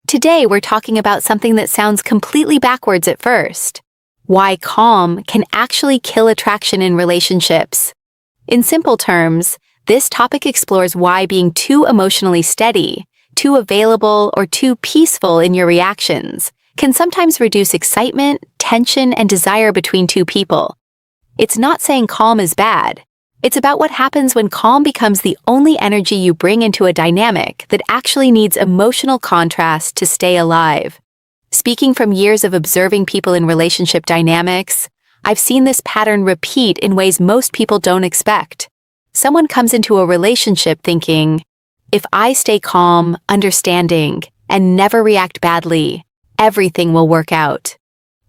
Today we're talking about something that sounds completely backwards at first. Why calm can actually kill attraction in relationships. In simple terms, this topic explores why being too emotionally steady, too available, or too peaceful in your reactions can sometimes reduce excitement, tension, and desire between two people. It's not saying calm is bad. It's about what happens when calm becomes the only energy you bring into a dynamic that actually needs emotional contrast to stay alive. Speaking from years of observing people in relationship dynamics, I've seen this pattern repeat in ways most people don't expect. Someone comes into a relationship thinking, if I stay calm, understanding, and never react badly, everything will work out.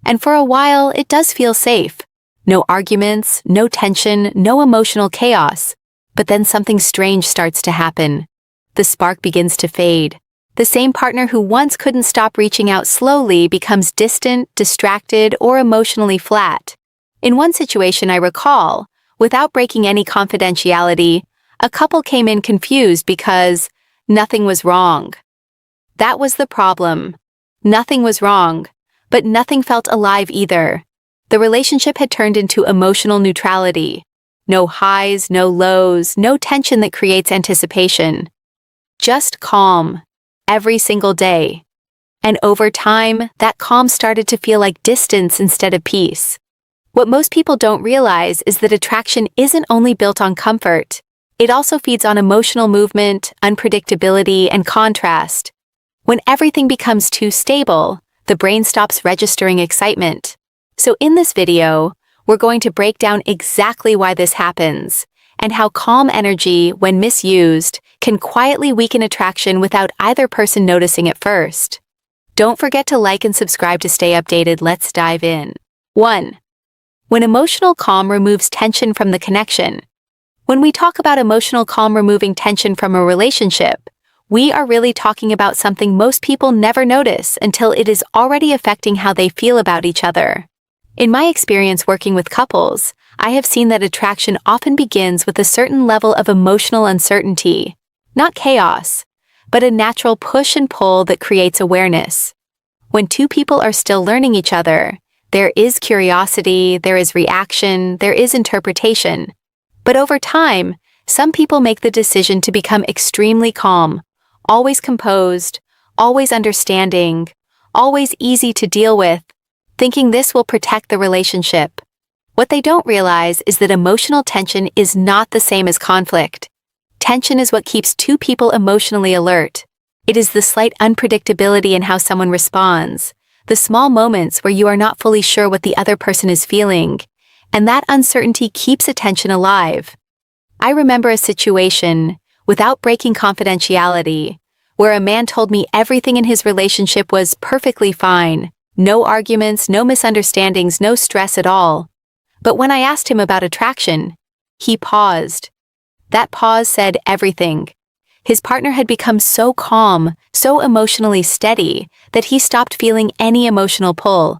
And for a while, it does feel safe. No arguments, no tension, no emotional chaos. But then something strange starts to happen. The spark begins to fade. The same partner who once couldn't stop reaching out slowly becomes distant, distracted, or emotionally flat. In one situation I recall, without breaking any confidentiality, a couple came in confused because nothing was wrong. That was the problem. Nothing was wrong, but nothing felt alive either. The relationship had turned into emotional neutrality. No highs, no lows, no tension that creates anticipation. Just calm, every single day. And over time, that calm started to feel like distance instead of peace. What most people don't realize is that attraction isn't only built on comfort. It also feeds on emotional movement, unpredictability, and contrast. When everything becomes too stable, the brain stops registering excitement. So in this video, we're going to break down exactly why this happens, and how calm energy, when misused, can quietly weaken attraction without either person noticing at first. Don't forget to like and subscribe to stay updated. Let's dive in. 1. When emotional calm removes tension from the connection. When we talk about emotional calm removing tension from a relationship, we are really talking about something most people never notice until it is already affecting how they feel about each other. In my experience working with couples, I have seen that attraction often begins with a certain level of emotional uncertainty, not chaos, but a natural push and pull that creates awareness. When two people are still learning each other, there is curiosity, there is reaction, there is interpretation. But over time, some people make the decision to become extremely calm, always composed, always understanding, always easy to deal with, thinking this will protect the relationship. What they don't realize is that emotional tension is not the same as conflict. Tension is what keeps two people emotionally alert. It is the slight unpredictability in how someone responds, the small moments where you are not fully sure what the other person is feeling, and that uncertainty keeps attention alive. I remember a situation, without breaking confidentiality, where a man told me everything in his relationship was perfectly fine. No arguments, no misunderstandings, no stress at all. But when I asked him about attraction, he paused. That pause said everything. His partner had become so calm, so emotionally steady, that he stopped feeling any emotional pull.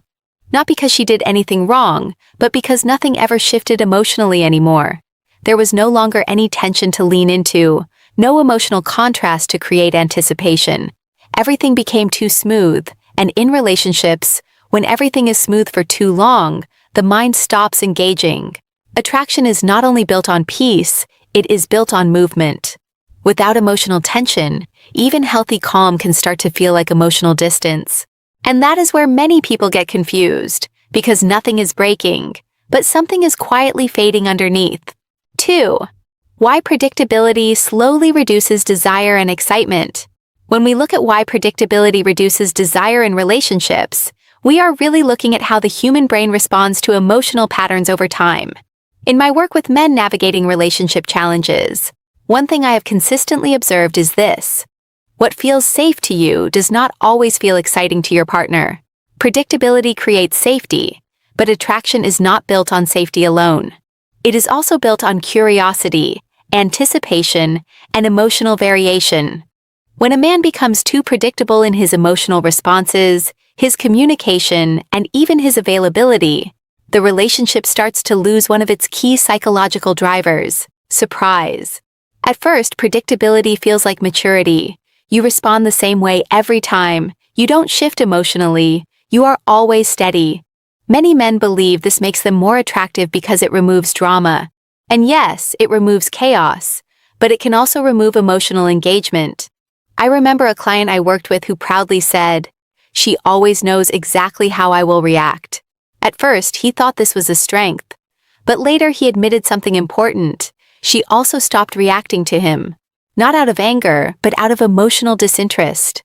Not because she did anything wrong, but because nothing ever shifted emotionally anymore. There was no longer any tension to lean into, no emotional contrast to create anticipation. Everything became too smooth. And in relationships, when everything is smooth for too long, the mind stops engaging. Attraction is not only built on peace, it is built on movement. Without emotional tension, even healthy calm can start to feel like emotional distance. And that is where many people get confused, because nothing is breaking, but something is quietly fading underneath. 2. Why predictability slowly reduces desire and excitement. When we look at why predictability reduces desire in relationships, we are really looking at how the human brain responds to emotional patterns over time. In my work with men navigating relationship challenges, one thing I have consistently observed is this. What feels safe to you does not always feel exciting to your partner. Predictability creates safety, but attraction is not built on safety alone. It is also built on curiosity, anticipation, and emotional variation. When a man becomes too predictable in his emotional responses, his communication, and even his availability, the relationship starts to lose one of its key psychological drivers, surprise. At first, predictability feels like maturity. You respond the same way every time. You don't shift emotionally, you are always steady. Many men believe this makes them more attractive because it removes drama. And yes, it removes chaos, but it can also remove emotional engagement. I remember a client I worked with who proudly said, "She always knows exactly how I will react." At first, he thought this was a strength. But later he admitted something important. She also stopped reacting to him. Not out of anger, but out of emotional disinterest.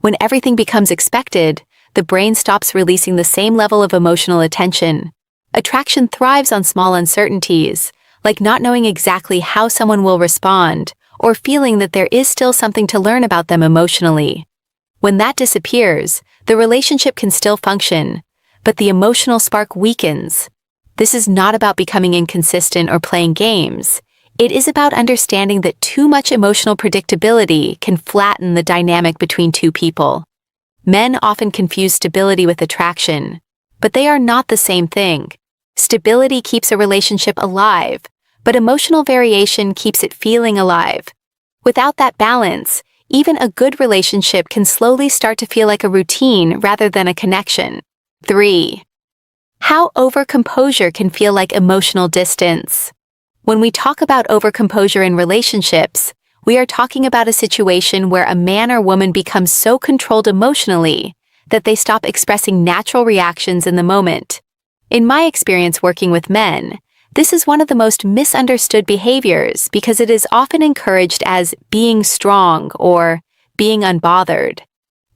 When everything becomes expected, the brain stops releasing the same level of emotional attention. Attraction thrives on small uncertainties, like not knowing exactly how someone will respond, or feeling that there is still something to learn about them emotionally. When that disappears, the relationship can still function, but the emotional spark weakens. This is not about becoming inconsistent or playing games. It is about understanding that too much emotional predictability can flatten the dynamic between two people. Men often confuse stability with attraction, but they are not the same thing. Stability keeps a relationship alive, but emotional variation keeps it feeling alive. Without that balance, even a good relationship can slowly start to feel like a routine rather than a connection. 3. How over-composure can feel like emotional distance. When we talk about over-composure in relationships, we are talking about a situation where a man or woman becomes so controlled emotionally that they stop expressing natural reactions in the moment. In my experience working with men, this is one of the most misunderstood behaviors because it is often encouraged as being strong or being unbothered.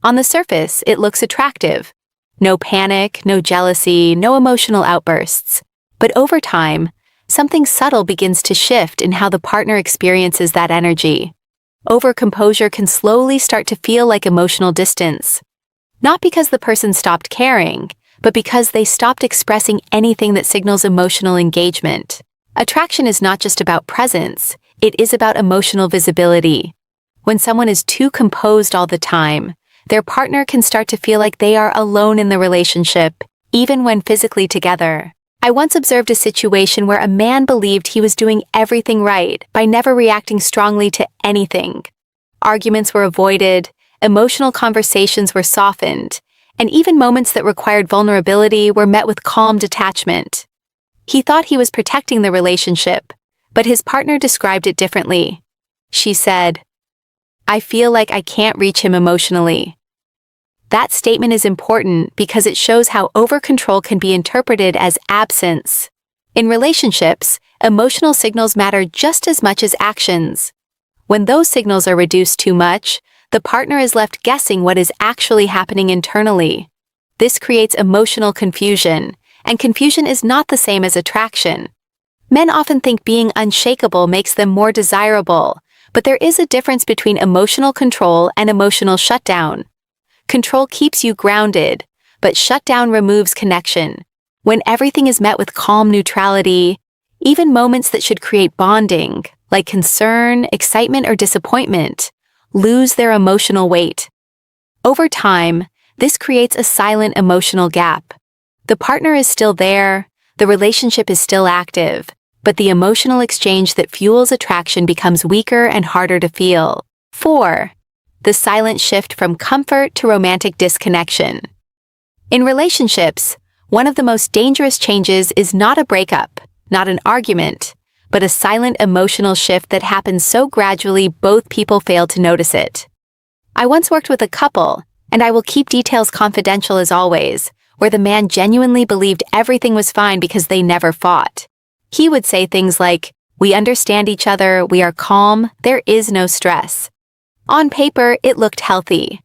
On the surface, it looks attractive. No panic, no jealousy, no emotional outbursts. But over time, something subtle begins to shift in how the partner experiences that energy. Over-composure can slowly start to feel like emotional distance. Not because the person stopped caring, but because they stopped expressing anything that signals emotional engagement. Attraction is not just about presence, it is about emotional visibility. When someone is too composed all the time, their partner can start to feel like they are alone in the relationship, even when physically together. I once observed a situation where a man believed he was doing everything right by never reacting strongly to anything. Arguments were avoided, emotional conversations were softened, and even moments that required vulnerability were met with calm detachment. He thought he was protecting the relationship, but his partner described it differently. She said, "I feel like I can't reach him emotionally." That statement is important because it shows how over-control can be interpreted as absence. In relationships, emotional signals matter just as much as actions. When those signals are reduced too much, the partner is left guessing what is actually happening internally. This creates emotional confusion, and confusion is not the same as attraction. Men often think being unshakable makes them more desirable, but there is a difference between emotional control and emotional shutdown. Control keeps you grounded, but shutdown removes connection. When everything is met with calm neutrality, even moments that should create bonding, like concern, excitement, or disappointment, lose their emotional weight. Over time, this creates a silent emotional gap. The partner is still there, the relationship is still active, but the emotional exchange that fuels attraction becomes weaker and harder to feel. 4. The silent shift from comfort to romantic disconnection. In relationships, one of the most dangerous changes is not a breakup, not an argument, but a silent emotional shift that happens so gradually both people fail to notice it. I once worked with a couple, and I will keep details confidential as always, where the man genuinely believed everything was fine because they never fought. He would say things like, "We understand each other, we are calm, there is no stress." On paper, it looked healthy.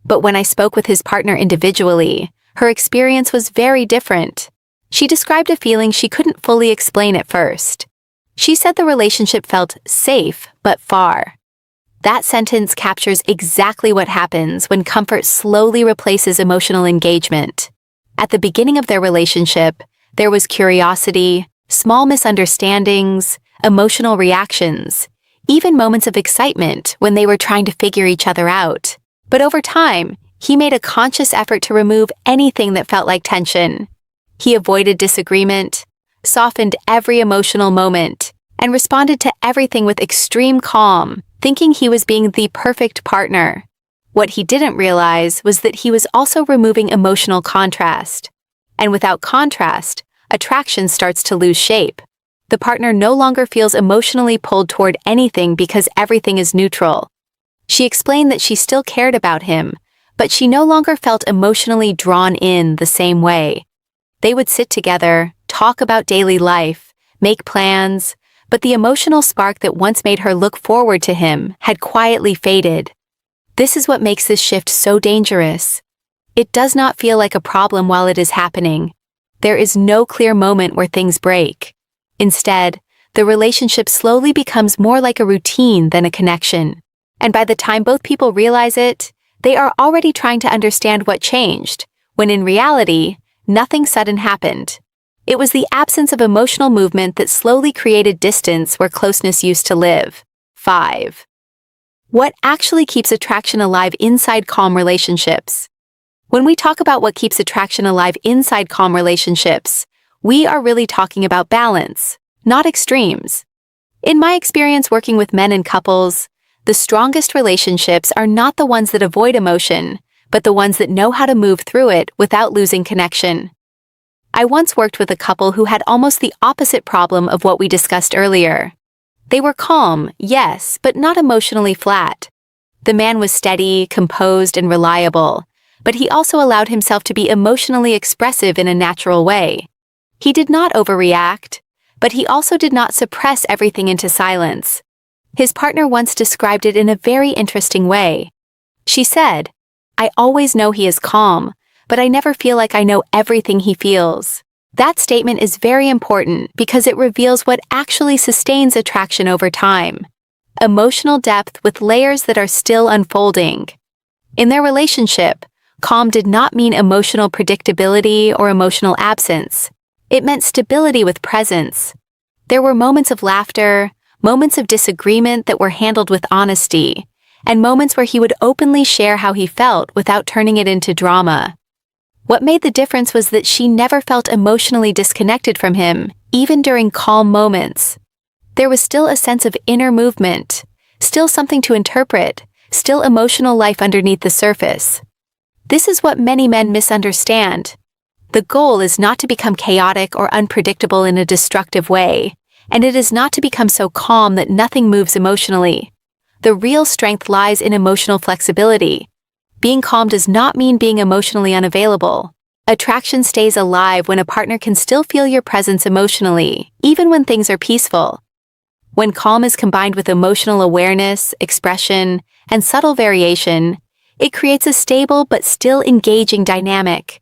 But when I spoke with his partner individually, her experience was very different. She described a feeling she couldn't fully explain at first. She said the relationship felt safe, but far. That sentence captures exactly what happens when comfort slowly replaces emotional engagement. At the beginning of their relationship, there was curiosity, small misunderstandings, emotional reactions, even moments of excitement when they were trying to figure each other out. But over time, he made a conscious effort to remove anything that felt like tension. He avoided disagreement, softened every emotional moment, and responded to everything with extreme calm, thinking he was being the perfect partner. What he didn't realize was that he was also removing emotional contrast. And without contrast, attraction starts to lose shape. The partner no longer feels emotionally pulled toward anything because everything is neutral. She explained that she still cared about him, but she no longer felt emotionally drawn in the same way. They would sit together, talk about daily life, make plans, but the emotional spark that once made her look forward to him had quietly faded. This is what makes this shift so dangerous. It does not feel like a problem while it is happening. There is no clear moment where things break. Instead, the relationship slowly becomes more like a routine than a connection. And by the time both people realize it, they are already trying to understand what changed, when in reality, nothing sudden happened. It was the absence of emotional movement that slowly created distance where closeness used to live. 5. What actually keeps attraction alive inside calm relationships? When we talk about what keeps attraction alive inside calm relationships, we are really talking about balance, not extremes. In my experience working with men and couples, the strongest relationships are not the ones that avoid emotion, but the ones that know how to move through it without losing connection. I once worked with a couple who had almost the opposite problem of what we discussed earlier. They were calm, yes, but not emotionally flat. The man was steady, composed, and reliable, but he also allowed himself to be emotionally expressive in a natural way. He did not overreact, but he also did not suppress everything into silence. His partner once described it in a very interesting way. She said, "I always know he is calm, but I never feel like I know everything he feels." That statement is very important because it reveals what actually sustains attraction over time. Emotional depth with layers that are still unfolding. In their relationship, calm did not mean emotional predictability or emotional absence. It meant stability with presence. There were moments of laughter, moments of disagreement that were handled with honesty, and moments where he would openly share how he felt without turning it into drama. What made the difference was that she never felt emotionally disconnected from him, even during calm moments. There was still a sense of inner movement, still something to interpret, still emotional life underneath the surface. This is what many men misunderstand. The goal is not to become chaotic or unpredictable in a destructive way, and it is not to become so calm that nothing moves emotionally. The real strength lies in emotional flexibility. Being calm does not mean being emotionally unavailable. Attraction stays alive when a partner can still feel your presence emotionally, even when things are peaceful. When calm is combined with emotional awareness, expression, and subtle variation, it creates a stable but still engaging dynamic.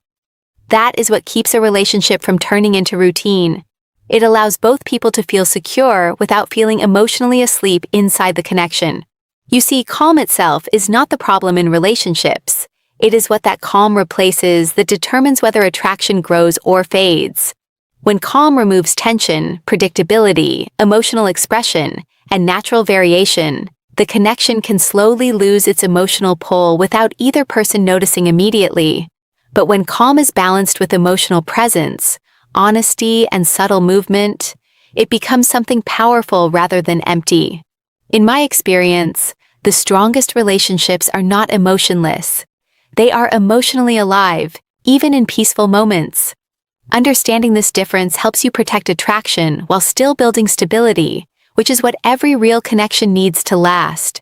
That is what keeps a relationship from turning into routine. It allows both people to feel secure without feeling emotionally asleep inside the connection. You see, calm itself is not the problem in relationships. It is what that calm replaces that determines whether attraction grows or fades. When calm removes tension, predictability, emotional expression, and natural variation, the connection can slowly lose its emotional pull without either person noticing immediately. But when calm is balanced with emotional presence, honesty, and subtle movement, it becomes something powerful rather than empty. In my experience, the strongest relationships are not emotionless. They are emotionally alive, even in peaceful moments. Understanding this difference helps you protect attraction while still building stability, which is what every real connection needs to last.